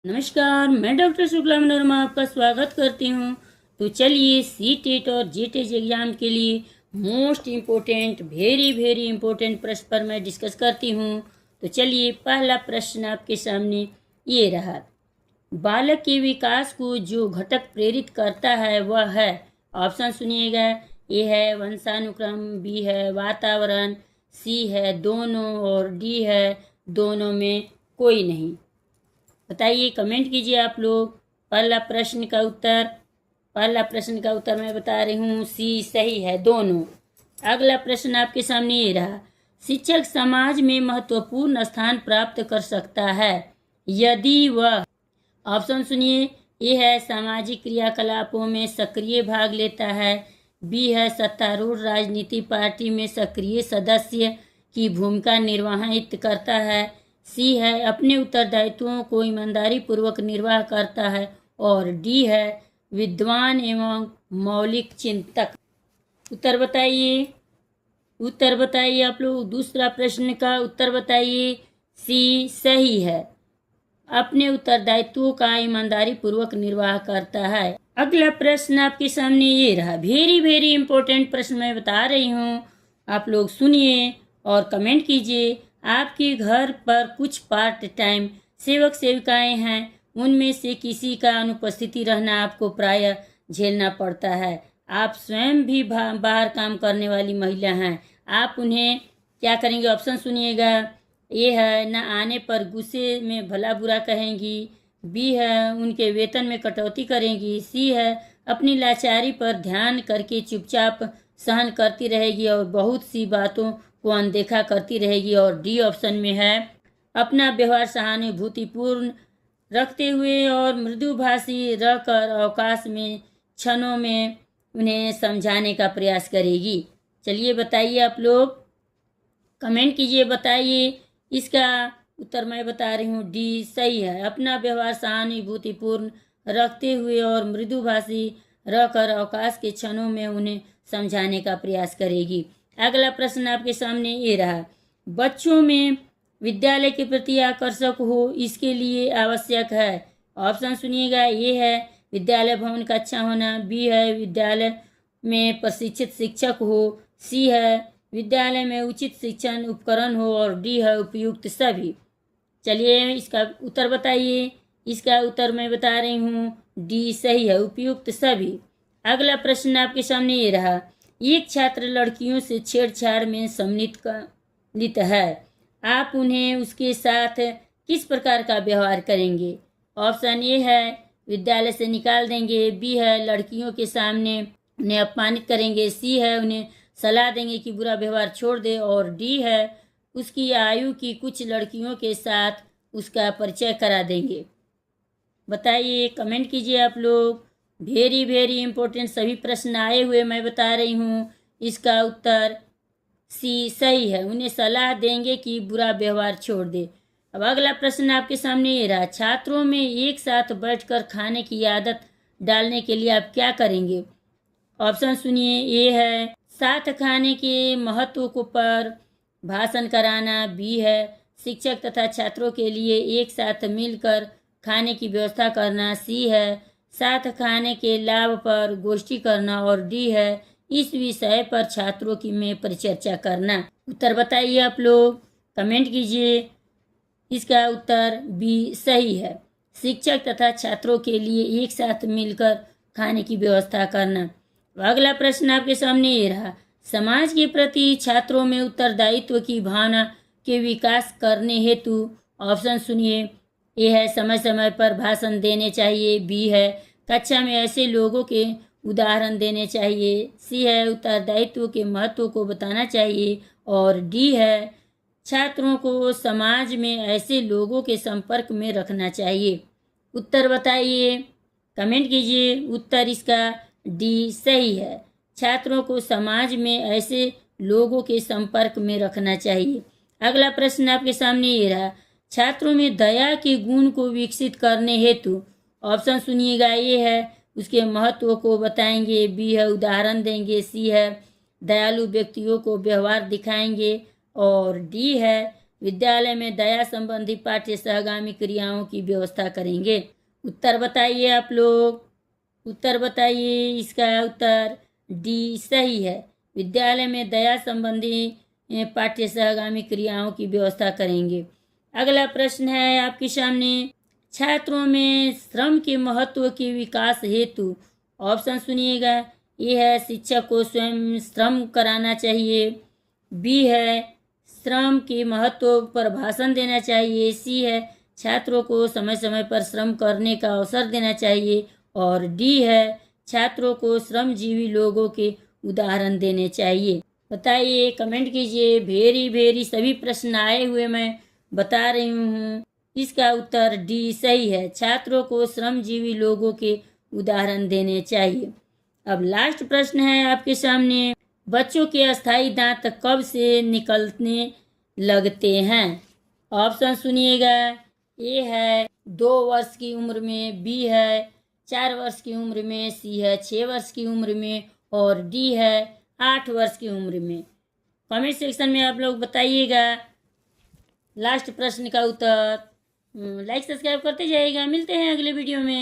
नमस्कार, मैं डॉक्टर शुक्ला मनोरमा आपका स्वागत करती हूँ। तो चलिए सीटेट और जीटेट एग्जाम के लिए मोस्ट इम्पोर्टेंट वेरी इम्पोर्टेंट प्रश्न पर मैं डिस्कस करती हूँ। तो चलिए पहला प्रश्न आपके सामने ये रहा। बालक के विकास को जो घटक प्रेरित करता है वह है, ऑप्शन सुनिएगा। ए है वंशानुक्रम, बी है वातावरण, सी है दोनों और डी है दोनों में कोई नहीं। बताइए, कमेंट कीजिए आप लोग। पहला प्रश्न का उत्तर मैं बता रही हूँ, सी सही है, दोनों। अगला प्रश्न आपके सामने ये रहा। शिक्षक समाज में महत्वपूर्ण स्थान प्राप्त कर सकता है यदि वह, ऑप्शन सुनिए। ए है सामाजिक क्रियाकलापों में सक्रिय भाग लेता है, बी है सत्तारूढ़ राजनीति पार्टी में सक्रिय सदस्य की भूमिका निर्वाहित करता है, सी है अपने उत्तरदायित्वों को ईमानदारी पूर्वक निर्वाह करता है, और डी है विद्वान एवं मौलिक चिंतक। उत्तर बताइए आप लोग। दूसरा प्रश्न का उत्तर बताइए। सी सही है, अपने उत्तरदायित्वों का ईमानदारी पूर्वक निर्वाह करता है। अगला प्रश्न आपके सामने ये रहा। वेरी इंपॉर्टेंट प्रश्न मैं बता रही हूँ, आप लोग सुनिए और कमेंट कीजिए। आपके घर पर कुछ पार्ट टाइम सेवक सेविकाएं हैं, उनमें से किसी का अनुपस्थिति रहना आपको प्रायः झेलना पड़ता है। आप स्वयं भी बाहर काम करने वाली महिला हैं। आप उन्हें क्या करेंगे? ऑप्शन सुनिएगा। ए है न आने पर गुस्से में भला बुरा कहेंगी, बी है उनके वेतन में कटौती करेंगी, सी है अपनी लाचारी पर ध्यान करके चुपचाप सहन करती रहेगी और बहुत सी बातों को अनदेखा करती रहेगी, और डी ऑप्शन में है अपना व्यवहार सहानुभूतिपूर्ण रखते हुए और मृदुभाषी रहकर अवकाश में क्षणों में उन्हें समझाने का प्रयास करेगी। चलिए बताइए आप लोग, कमेंट कीजिए, बताइए। इसका उत्तर मैं बता रही हूँ, डी सही है, अपना व्यवहार सहानुभूतिपूर्ण रखते हुए और मृदुभाषी रहकर अवकाश के क्षणों में उन्हें समझाने का प्रयास करेगी। अगला प्रश्न आपके सामने ये रहा। बच्चों में विद्यालय के प्रति आकर्षक हो, इसके लिए आवश्यक है, ऑप्शन सुनिएगा। ये है विद्यालय भवन का अच्छा होना, बी है विद्यालय में प्रशिक्षित शिक्षक हो, सी है विद्यालय में उचित शिक्षण उपकरण हो, और डी है उपयुक्त सभी। चलिए इसका उत्तर बताइए। इसका उत्तर मैं बता रही हूँ, डी सही है, उपयुक्त सभी। अगला प्रश्न आपके सामने ये रहा। एक छात्र लड़कियों से छेड़छाड़ में सम्मिलित है, आप उन्हें उसके साथ किस प्रकार का व्यवहार करेंगे? ऑप्शन ए है विद्यालय से निकाल देंगे, बी है लड़कियों के सामने उन्हें अपमानित करेंगे, सी है उन्हें सलाह देंगे कि बुरा व्यवहार छोड़ दे, और डी है उसकी आयु की कुछ लड़कियों के साथ उसका परिचय करा देंगे। बताइए, कमेंट कीजिए आप लोग। वेरी इंपॉर्टेंट सभी प्रश्न आए हुए मैं बता रही हूँ। इसका उत्तर सी सही है, उन्हें सलाह देंगे कि बुरा व्यवहार छोड़ दे। अब अगला प्रश्न आपके सामने ये रहा। छात्रों में एक साथ बैठकर खाने की आदत डालने के लिए आप क्या करेंगे? ऑप्शन सुनिए। ए है साथ खाने के महत्व को पर भाषण कराना, बी है शिक्षक तथा छात्रों के लिए एक साथ मिलकर खाने की व्यवस्था करना, सी है साथ खाने के लाभ पर गोष्ठी करना, और डी है इस विषय पर छात्रों की में परिचर्चा करना। उत्तर बताइए आप लोग, कमेंट कीजिए। इसका उत्तर बी सही है, शिक्षक तथा छात्रों के लिए एक साथ मिलकर खाने की व्यवस्था करना। अगला प्रश्न आपके सामने ये रहा। समाज के प्रति छात्रों में उत्तरदायित्व की भावना के विकास करने हेतु, ऑप्शन सुनिए। ए है समय समय पर भाषण देने चाहिए, बी है कक्षा में ऐसे लोगों के उदाहरण देने चाहिए, सी है उत्तरदायित्व के महत्व को बताना चाहिए, और डी है छात्रों को समाज में ऐसे लोगों के संपर्क में रखना चाहिए। उत्तर बताइए, कमेंट कीजिए। उत्तर इसका डी सही है, छात्रों को समाज में ऐसे लोगों के संपर्क में रखना चाहिए। अगला प्रश्न आपके सामने ये रहा। छात्रों में दया के गुण को विकसित करने हेतु, ऑप्शन सुनिएगा। ये है उसके महत्व को बताएंगे, बी है उदाहरण देंगे, सी है दयालु व्यक्तियों को व्यवहार दिखाएंगे, और डी है विद्यालय में दया संबंधी पाठ्य सहगामी क्रियाओं की व्यवस्था करेंगे। उत्तर बताइए आप लोग, उत्तर बताइए। इसका उत्तर डी सही है। विद्यालय में दया संबंधी पाठ्य सहगामी क्रियाओं की व्यवस्था करेंगे। अगला प्रश्न है आपके सामने, छात्रों में श्रम के महत्व के विकास हेतु, ऑप्शन सुनिएगा। ए है शिक्षक को स्वयं श्रम कराना चाहिए, बी है श्रम के महत्व पर भाषण देना चाहिए, सी है छात्रों को समय समय पर श्रम करने का अवसर देना चाहिए, और डी है छात्रों को श्रमजीवी लोगों के उदाहरण देने चाहिए। बताइए, कमेंट कीजिए। भेरी सभी प्रश्न आए हुए मैं बता रही हूँ। इसका उत्तर डी सही है, छात्रों को श्रमजीवी लोगों के उदाहरण देने चाहिए। अब लास्ट प्रश्न है आपके सामने, बच्चों के अस्थायी दांत कब से निकलने लगते हैं? ऑप्शन सुनिएगा। ए है 2 वर्ष की उम्र में, बी है 4 वर्ष की उम्र में, सी है 6 वर्ष की उम्र में, और डी है 8 वर्ष की उम्र में। कमेंट सेक्शन में आप लोग बताइएगा लास्ट प्रश्न का उत्तर। लाइक सब्सक्राइब करते जाइएगा। मिलते हैं अगले वीडियो में।